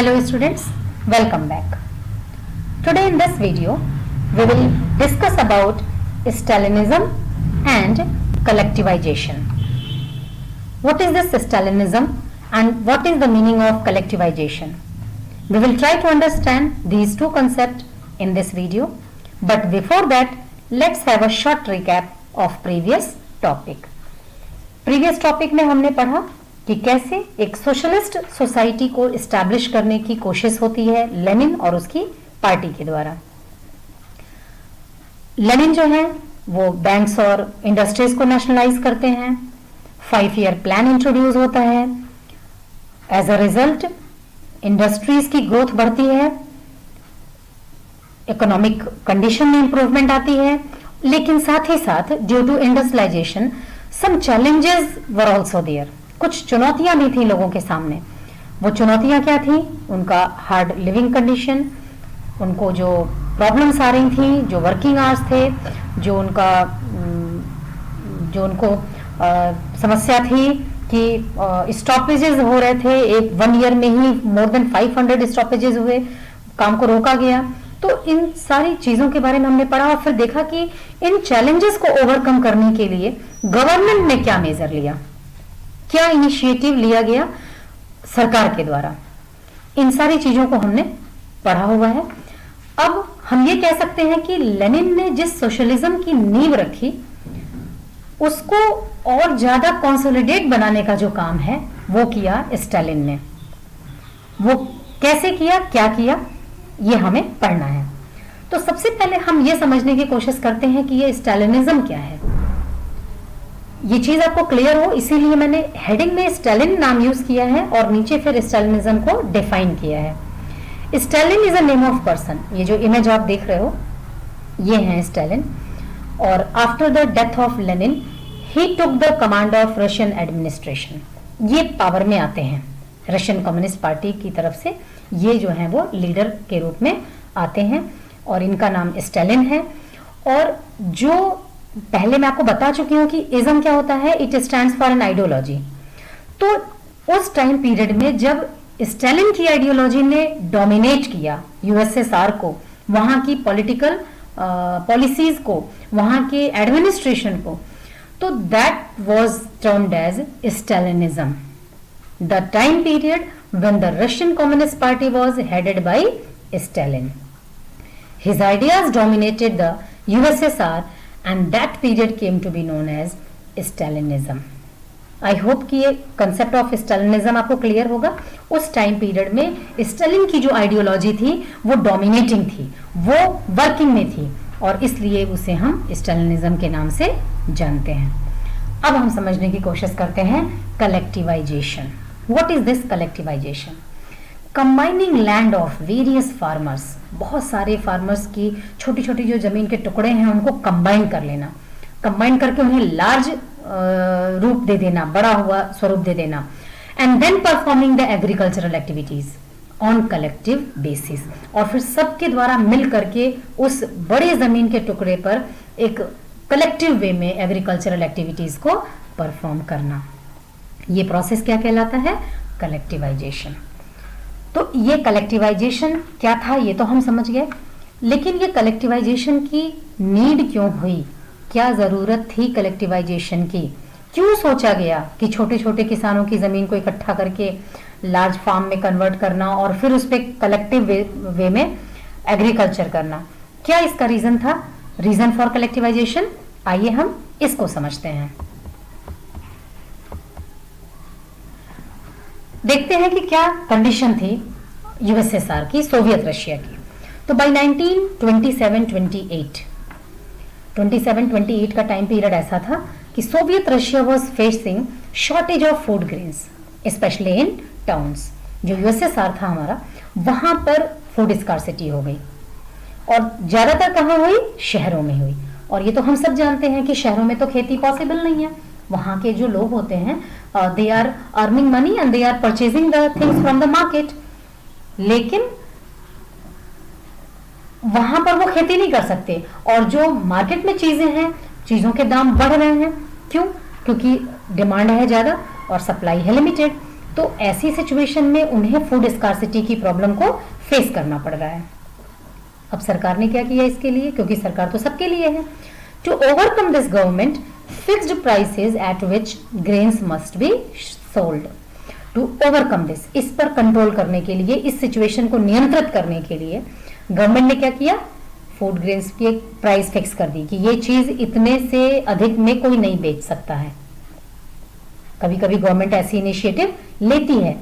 Hello students, welcome back. Today in this video, we will discuss about Stalinism and collectivization. What is this Stalinism and what is the meaning of collectivization? We will try to understand these two concepts in this video, but before that, let's have a short recap of previous topic. Previous topic में हमने पढ़ा कि कैसे एक socialist society को establish करने की कोशिश होती है लेनिन और उसकी पार्टी के द्वारा। लेनिन जो है वो बैंक्स और इंडस्ट्रीज को नेशनलाइज करते हैं, 5 ईयर प्लान इंट्रोड्यूस होता है, एज अ रिजल्ट इंडस्ट्रीज की ग्रोथ बढ़ती है, इकोनॉमिक कंडीशन में इंप्रूवमेंट आती है, लेकिन साथ ही साथ due to industrialisation some challenges were also there, कुछ चुनौतियां भी थी लोगों के सामने। वो चुनौतियां क्या थी? उनका हार्ड लिविंग कंडीशन, उनको जो प्रॉब्लम्स आ रही थी, जो वर्किंग आवर्स थे, जो उनको समस्या थी कि स्टॉपेजेस हो रहे थे, एक 1 ईयर में ही मोर देन 500 स्टॉपेजेस हुए, काम को रोका गया। तो इन सारी चीजों के बारे में हमने पढ़ा और फिर देखा कि इन चैलेंजेस को ओवरकम करने के लिए गवर्नमेंट ने क्या मेजर लिया, क्या इनिशिएटिव लिया गया सरकार के द्वारा। इन सारी चीजों को हमने पढ़ा हुआ है। अब हम ये कह सकते हैं कि लेनिन ने जिस सोशलिज्म की नींव रखी उसको और ज्यादा कंसोलिडेट बनाने का जो काम है वो किया स्टालिन ने। वो कैसे किया, क्या किया, ये हमें पढ़ना है। तो सबसे पहले हम ये समझने की कोशिश करते हैं कि ये स्टालिनिज्म क्या है। ये चीज आपको क्लियर हो इसीलिए मैंने हेडिंग में स्टालिन नाम यूज किया है और नीचे फिर स्टालिनिज्म को डिफाइन किया है। Stalin is a name of person. ये जो इमेज आप देख रहे हो ये है स्टालिन, और after the death of Lenin he took the command of Russian administration. ये पावर में आते हैं रशियन कम्युनिस्ट पार्टी की तरफ से, ये जो है वो लीडर के रूप में आते हैं और इनका नाम स्टालिन है। और जो पहले मैं आपको बता चुकी हूं कि इज्म क्या होता है, it stands for an ideology. तो उस टाइम पीरियड में जब स्टालिन की आइडियोलॉजी ने डोमिनेट किया यूएसएसआर को, वहां की पॉलिटिकल पॉलिसीज को, वहां के एडमिनिस्ट्रेशन को, तो that was termed as Stalinism, the time period when the Russian communist party was headed by Stalin. His ideas dominated the USSR and that period came to be known as Stalinism. I hope कि ये concept of Stalinism आपको clear होगा। उस time period में Stalin की जो ideology थी वो डोमिनेटिंग थी, वो वर्किंग में थी और इसलिए उसे हम स्टालिनिज्म के नाम से जानते हैं। अब हम समझने की कोशिश करते हैं collectivisation. What is this collectivization? Combining land of various farmers, बहुत सारे फार्मर्स की छोटी छोटी जो जमीन के टुकड़े हैं उनको कंबाइन कर लेना, कंबाइन करके उन्हें लार्ज रूप दे देना, बड़ा हुआ स्वरूप दे देना, and then performing the agricultural activities on collective basis, और फिर सबके द्वारा मिल करके उस बड़े जमीन के टुकड़े पर एक कलेक्टिव वे में एग्रीकल्चरल एक्टिविटीज को परफॉर्म करना। ये प्रोसेस क्या कहलाता है? कलेक्टिवाइजेशन। तो ये कलेक्टिवाइजेशन क्या था ये तो हम समझ गए, लेकिन ये कलेक्टिवाइजेशन की नीड क्यों हुई, क्या जरूरत थी कलेक्टिवाइजेशन की, क्यों सोचा गया कि छोटे छोटे किसानों की जमीन को इकट्ठा करके लार्ज फार्म में कन्वर्ट करना और फिर उस पर कलेक्टिव वे में एग्रीकल्चर करना, क्या इसका रीजन था, रीजन फॉर कलेक्टिवाइजेशन? आइए हम इसको समझते हैं। देखते हैं कि क्या कंडीशन थी यूएसएसआर की, सोवियत रशिया की। तो बाय 1927-28 का टाइम पीरियड ऐसा था कि Soviet Russia was facing shortage of food grains specially in towns. जो यूएसएसआर था हमारा, वहां पर फूड स्कार्सिटी हो गई और ज्यादातर कहां हुई? शहरों में हुई। और ये तो हम सब जानते हैं कि शहरों में तो खेती पॉसिबल नहीं है। वहां के जो लोग होते हैं they are earning money and they are purchasing the things from the market, लेकिन वहां पर वो खेती नहीं कर सकते और जो मार्केट में चीजें हैं, चीजों के दाम बढ़ रहे हैं। क्यों? क्योंकि डिमांड है ज्यादा और सप्लाई है लिमिटेड। तो ऐसी सिचुएशन में उन्हें फूड स्कार्सिटी की प्रॉब्लम को फेस करना पड़ रहा है। अब सरकार ने क्या किया इसके लिए, क्योंकि सरकार तो सबके लिए है, to overcome this government fixed prices at which grains must be sold. To overcome this, इस पर कंट्रोल करने के लिए, इस सिचुएशन को नियंत्रित करने के लिए गवर्नमेंट ने क्या किया, फूड ग्रेन्स की एक प्राइस फिक्स कर दी कि ये चीज इतने से अधिक में कोई नहीं बेच सकता है। कभी कभी गवर्नमेंट ऐसी इनिशिएटिव लेती है,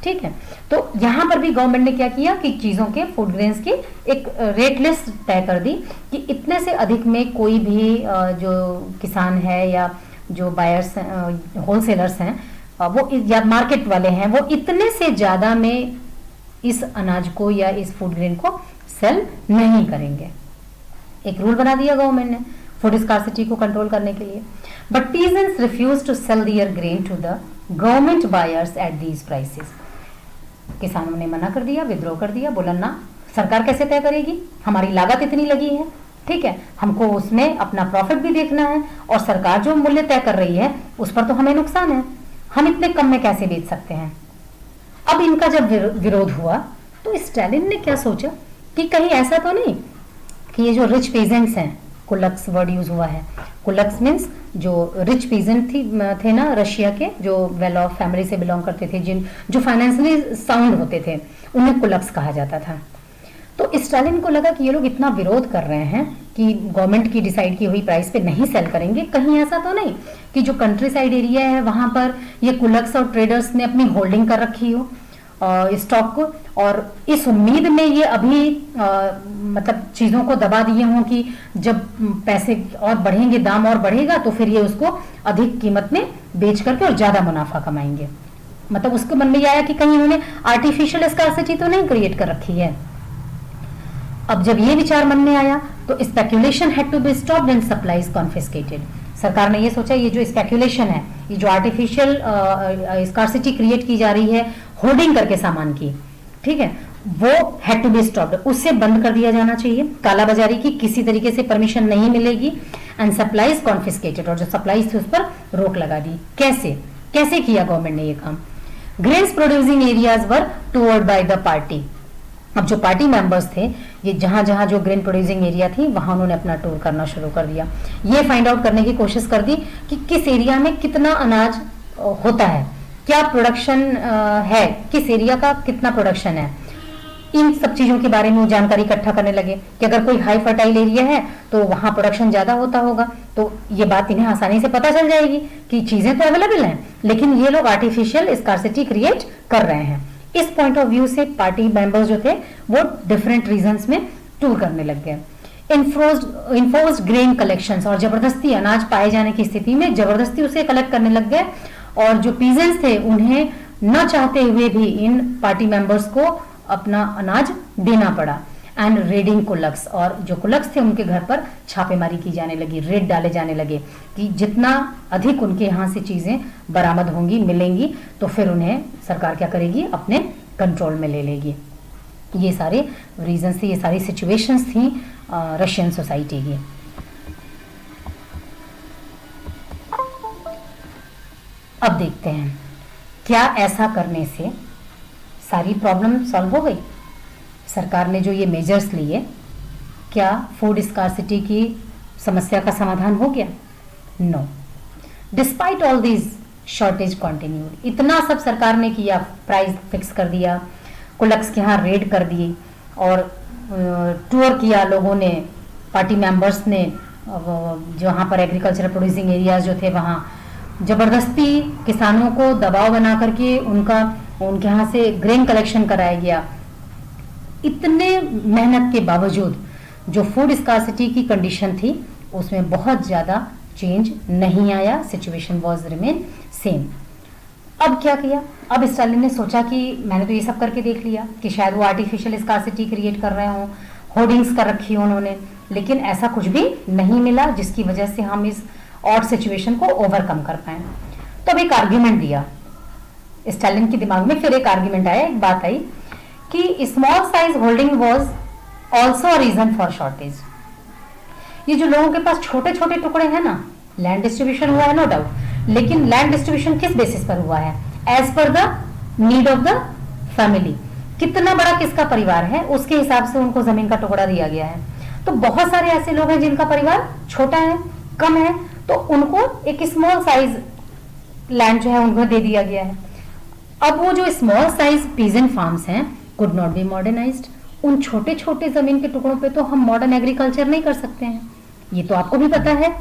ठीक है। तो यहां पर भी गवर्नमेंट ने क्या किया कि चीजों के, फूड ग्रेन्स की एक रेट लिस्ट तय कर दी कि इतने से अधिक में कोई भी जो किसान है या जो बायर्स होलसेलर्स हैं वो या मार्केट वाले हैं, वो इतने से ज्यादा में इस अनाज को या इस फूड ग्रेन को सेल नहीं करेंगे। एक रूल बना दिया गवर्नमेंट ने फूड स्कार्सिटी को कंट्रोल करने के लिए। But peasants refuse to sell their grain to the government buyers at these prices. किसानों ने मना कर दिया, विद्रोह कर दिया, बोला ना, सरकार कैसे तय करेगी, हमारी लागत इतनी लगी है, ठीक है, हमको उसमें अपना प्रॉफिट भी देखना है और सरकार जो मूल्य तय कर रही है उस पर तो हमें नुकसान है, हम इतने कम में कैसे बेच सकते हैं। अब इनका जब विरोध हुआ तो स्टालिन ने क्या सोचा कि कहीं ऐसा तो नहीं कि ये जो रिच पेजेंट्स हैं, कुलक्स वर्ड यूज हुआ है, कुलक्स मीन्स जो रिच पीजेंट थे ना रशिया के, जो वेल ऑफ फैमिली से बिलोंग करते थे, जो फाइनेंशियली साउंड होते थे, उन्हें कुलक्स कहा जाता था। तो स्टालिन को लगा कि ये लोग इतना विरोध कर रहे हैं कि गवर्नमेंट की डिसाइड की हुई प्राइस पे नहीं सेल करेंगे, कहीं ऐसा तो नहीं कि जो कंट्री साइड एरिया है वहां पर ये कुलक्स और ट्रेडर्स ने अपनी होल्डिंग कर रखी हो स्टॉक को, और इस उम्मीद में ये अभी मतलब चीजों को दबा दिए हों कि जब पैसे और बढ़ेंगे, दाम और बढ़ेगा तो फिर ये उसको अधिक कीमत में बेच करके और ज्यादा मुनाफा कमाएंगे। मतलब उसके मन में ये आया कि कहीं उन्होंने आर्टिफिशियल स्कार्सिटी तो नहीं क्रिएट कर रखी है। अब जब ये विचार मन में आया तो speculation had to be stopped and supplies confiscated. सरकार ने ये सोचा ये जो स्पेक्यूलेशन है, ये जो आर्टिफिशियल स्कार्सिटी क्रिएट की जा रही है होर्डिंग करके सामान की, ठीक है, वो हैड टू बी स्टॉप्ड, उससे बंद कर दिया जाना चाहिए। कालाबाजारी की किसी तरीके से परमिशन नहीं मिलेगी। एंड सप्लाईज कॉन्फिस्केटेड, और जो सप्लाईज थी उस पर रोक लगा दी। कैसे कैसे किया गवर्नमेंट ने ये काम? Grains producing areas were toward by the party. अब जो पार्टी मेंबर्स थे, ये जहां जहां जो ग्रेन प्रोड्यूसिंग एरिया थी वहां उन्होंने अपना टूर करना शुरू कर दिया। ये फाइंड आउट करने की कोशिश कर दी कि किस एरिया में कितना अनाज होता है, क्या प्रोडक्शन है, किस एरिया का कितना प्रोडक्शन है। इन सब चीजों के बारे में वो जानकारी इकट्ठा करने लगे कि अगर कोई हाई फर्टाइल एरिया है तो वहां प्रोडक्शन ज्यादा होता होगा, तो ये बात इन्हें आसानी से पता चल जाएगी कि चीजें तो अवेलेबल हैं लेकिन ये लोग आर्टिफिशियल स्कार्सिटी क्रिएट कर रहे हैं। इस पॉइंट ऑफ व्यू से पार्टी मेंबर्स जो थे वो डिफरेंट रीजन्स में टूर करने लग गए। इन्फोर्स्ड ग्रेन कलेक्शंस, और जबरदस्ती अनाज पाए जाने की स्थिति में जबरदस्ती उसे कलेक्ट करने लग गए, और जो पीजेंट्स थे उन्हें न चाहते हुए भी इन पार्टी मेंबर्स को अपना अनाज देना पड़ा। एंड रेडिंग कुलक्स, और जो कुलक्स थे उनके घर पर छापेमारी की जाने लगी, रेड डाले जाने लगे कि जितना अधिक उनके यहाँ से चीजें बरामद होंगी, मिलेंगी, तो फिर उन्हें सरकार क्या करेगी, अपने कंट्रोल में ले लेगी। ये सारे रीजन थी, ये सारी सिचुएशंस थी रशियन सोसाइटी की। अब देखते हैं क्या ऐसा करने से सारी प्रॉब्लम सॉल्व हो गई। सरकार ने जो ये मेजर्स लिए, क्या फूड स्कार्सिटी की समस्या का समाधान हो गया? No. Despite all these shortage continued. इतना सब सरकार ने किया, प्राइस फिक्स कर दिया, कुलक्स के यहाँ रेड कर दी, और टूर किया लोगों ने, पार्टी मेंबर्स ने, जहाँ पर एग्रीकल्चर प्रोड्यूसिंग एरियाज जो थे वहाँ जबरदस्ती किसानों को दबाव बना करके उनके यहाँ से ग्रेन कलेक्शन कराया गया। इतने मेहनत के बावजूद जो फूड स्कार्सिटी की कंडीशन थी उसमें बहुत ज्यादा चेंज नहीं आया, सिचुएशन वाज रिमेन सेम। अब क्या किया? अब स्टालिन ने सोचा कि मैंने तो ये सब करके देख लिया कि शायद वो आर्टिफिशियल स्कार्सिटी क्रिएट कर रहे हों, होर्डिंग्स कर रखी हो उन्होंने, लेकिन ऐसा कुछ भी नहीं मिला जिसकी वजह से हम इस ऑड सिचुएशन को ओवरकम कर पाए। तो अब एक आर्ग्यूमेंट दिया स्टालिन के दिमाग में, फिर एक आर्ग्यूमेंट आया, एक बात आई कि small size holding was also a reason for shortage. ये जो लोगों के पास छोटे छोटे टुकड़े हैं ना, लैंड डिस्ट्रीब्यूशन हुआ है नो डाउट, लेकिन लैंड डिस्ट्रीब्यूशन किस बेसिस पर हुआ है? As per the need of the family, कितना बड़ा किसका परिवार है उसके हिसाब से उनको जमीन का टुकड़ा दिया गया है। तो बहुत सारे ऐसे लोग हैं जिनका परिवार छोटा है, कम है, तो उनको एक स्मॉल साइज लैंड जो है उनको दे दिया गया है। अब वो जो स्मॉल साइज पीजेंट फार्म्स हैं कुड नॉट बी मॉडर्नाइज्ड, उन छोटे छोटे जमीन के टुकड़ों पे तो हम मॉडर्न एग्रीकल्चर नहीं कर सकते हैं। ये तो आपको भी पता है,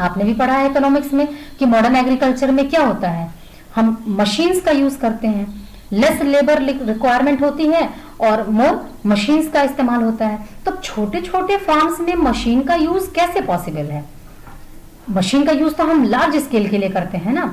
आपने भी पढ़ा है इकोनॉमिक्स में कि मॉडर्न एग्रीकल्चर में क्या होता है, हम मशीन्स का यूज करते हैं, लेस लेबर रिक्वायरमेंट होती है और मोर मशीन्स का इस्तेमाल होता है। तो छोटे छोटे फार्म्स में मशीन का यूज कैसे पॉसिबल है? मशीन का यूज तो हम लार्ज स्केल के लिए करते हैं ना।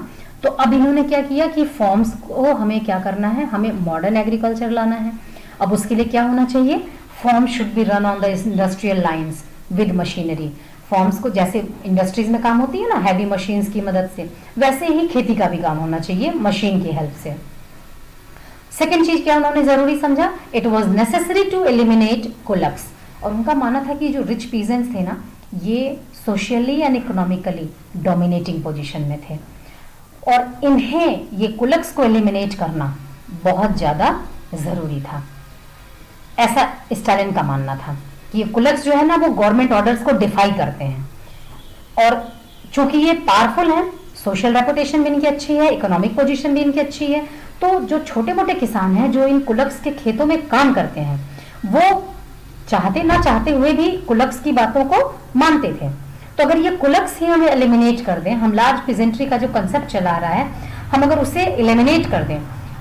तो अब इन्होंने क्या किया कि फॉर्म्स को हमें क्या करना है, हमें मॉडर्न एग्रीकल्चर लाना है। अब उसके लिए क्या होना चाहिए, form should be run on the industrial lines with machinery. Forms को जैसे इंडस्ट्रीज में काम होती है ना हैवी मशीन्स की मदद से, वैसे ही खेती का भी काम होना चाहिए मशीन की हेल्प से। सेकेंड चीज क्या उन्होंने जरूरी समझा, it was necessary to eliminate kulaks. और उनका मानना था कि जो रिच पीजेंट्स थे ना, ये socially and economically dominating position में थे और इन्हें ये कुलक्स को एलिमिनेट करना बहुत ज्यादा जरूरी था। ऐसा स्टालिन का मानना था कि ये कुलक्स जो है ना वो गवर्नमेंट ऑर्डर्स को डिफाई करते हैं और चूंकि ये पावरफुल है, सोशल रेपुटेशन भी इनकी अच्छी है, इकोनॉमिक पोजीशन भी इनकी अच्छी है, तो जो छोटे मोटे किसान हैं जो इन कुलक्स के खेतों में काम करते हैं वो चाहते ना चाहते हुए भी कुलक्स की बातों को मानते थे। तो अगर ये कुलक्स ही हमें एलिमिनेट कर दें, हम लार्ज पीजेंट्री का जो कंसेप्ट चला रहा है हम अगर उसे एलिमिनेट कर दें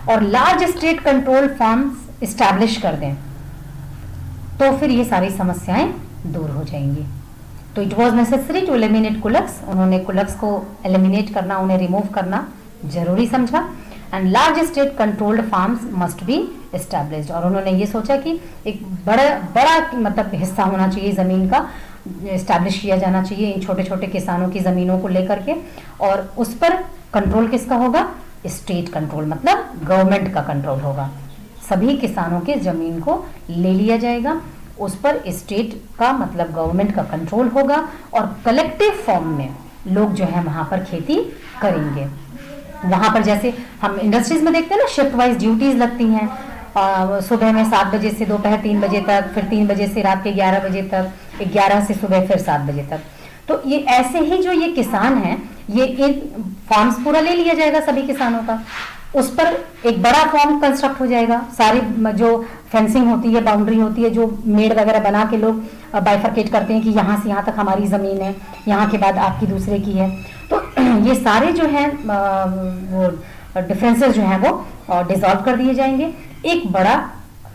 और large state control farms establish कर दें तो फिर ये सारी समस्याएं दूर हो जाएंगी। तो it was necessary to eliminate kulaks, उन्होंने कुलक्स को एलिमिनेट करना, उन्हें रिमूव करना जरूरी समझा। And large state controlled farms must be established, और उन्होंने ये सोचा कि एक बड़ा मतलब हिस्सा होना चाहिए जमीन का, एस्टैब्लिश किया जाना चाहिए इन छोटे छोटे किसानों की जमीनों को लेकर के, और उस पर कंट्रोल किसका होगा, स्टेट कंट्रोल, मतलब गवर्नमेंट का कंट्रोल होगा। सभी किसानों के जमीन को ले लिया जाएगा, उस पर स्टेट का मतलब गवर्नमेंट का कंट्रोल होगा और कलेक्टिव फॉर्म में लोग जो है वहां पर खेती करेंगे। वहां पर जैसे हम इंडस्ट्रीज में देखते हैं ना शिफ्ट वाइज ड्यूटीज लगती हैं, सुबह में 7 बजे से दोपहर 3 बजे तक, फिर 3 बजे से रात के 11 बजे तक, 11 से सुबह फिर 7 बजे तक। तो ये ऐसे ही जो ये किसान हैं ये एक फार्म्स पूरा ले लिया जाएगा सभी किसानों का, उस पर एक बड़ा फॉर्म कंस्ट्रक्ट हो जाएगा, सारी जो फेंसिंग होती है, बाउंड्री होती है, जो मेड़ वगैरह बना के लोग बाइफरकेट करते हैं कि यहाँ से यहाँ तक हमारी ज़मीन है, यहाँ के बाद आपकी दूसरे की है। तो ये सारे जो हैं वो डिफरेंसेस जो हैं वो डिसॉल्व कर दिए जाएंगे। एक बड़ा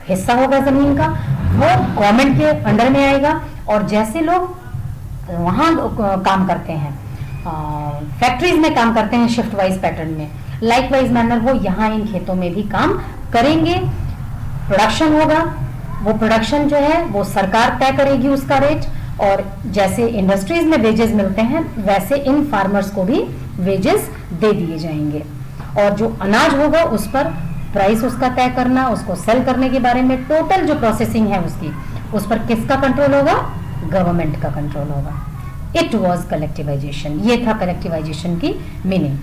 हिस्सा होगा ज़मीन का वो गवर्नमेंट के अंडर में आएगा, और जैसे लोग वहाँ काम करते हैं, फैक्ट्रीज में काम करते हैं शिफ्ट वाइज पैटर्न में, लाइक वाइज मैनर वो यहाँ इन खेतों में भी काम करेंगे। प्रोडक्शन होगा, वो प्रोडक्शन जो है वो सरकार तय करेगी उसका रेट, और जैसे इंडस्ट्रीज में वेजेस मिलते हैं वैसे इन फार्मर्स को भी वेजेस दे दिए जाएंगे। और जो अनाज होगा उस पर प्राइस उसका तय करना, उसको सेल करने के बारे में टोटल जो प्रोसेसिंग है उसकी, उस पर किसका कंट्रोल होगा, गवर्नमेंट का कंट्रोल होगा। इट वॉज कलेक्टिवाइजेशन, ये था कलेक्टिवाइजेशन की मीनिंग।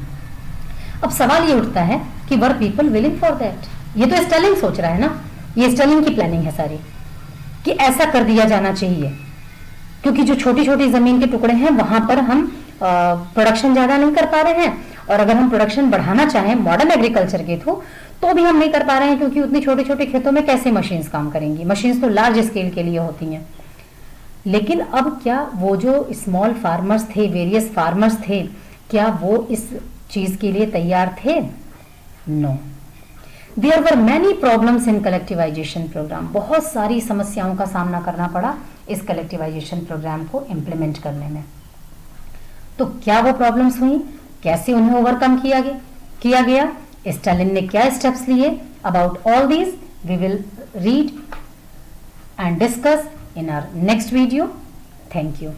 अब सवाल ये उठता है कि were people willing for that? ये तो स्टालिन सोच रहा है ना, ये स्टालिन की प्लानिंग है सारी कि ऐसा कर दिया जाना चाहिए, क्योंकि जो छोटी छोटी जमीन के टुकड़े हैं वहां पर हम प्रोडक्शन ज्यादा नहीं कर पा रहे हैं, और अगर हम प्रोडक्शन बढ़ाना चाहें मॉडर्न एग्रीकल्चर के थ्रू तो भी हम नहीं कर पा रहे हैं, क्योंकि उतनी छोटे छोटे खेतों में कैसे मशीन्स काम करेंगी, मशीन्स तो लार्ज स्केल के लिए होती हैं। लेकिन अब क्या वो जो स्मॉल फार्मर्स थे, वेरियस फार्मर्स थे, क्या वो इस चीज के लिए तैयार थे? No. There were many problems in collectivization programme, बहुत सारी समस्याओं का सामना करना पड़ा इस कलेक्टिवाइजेशन प्रोग्राम को इम्प्लीमेंट करने में। तो क्या वो प्रॉब्लम्स हुई, कैसे उन्हें ओवरकम किया गया, स्टालिन ने क्या स्टेप्स लिए? About all these we will read and discuss in our next video. Thank you.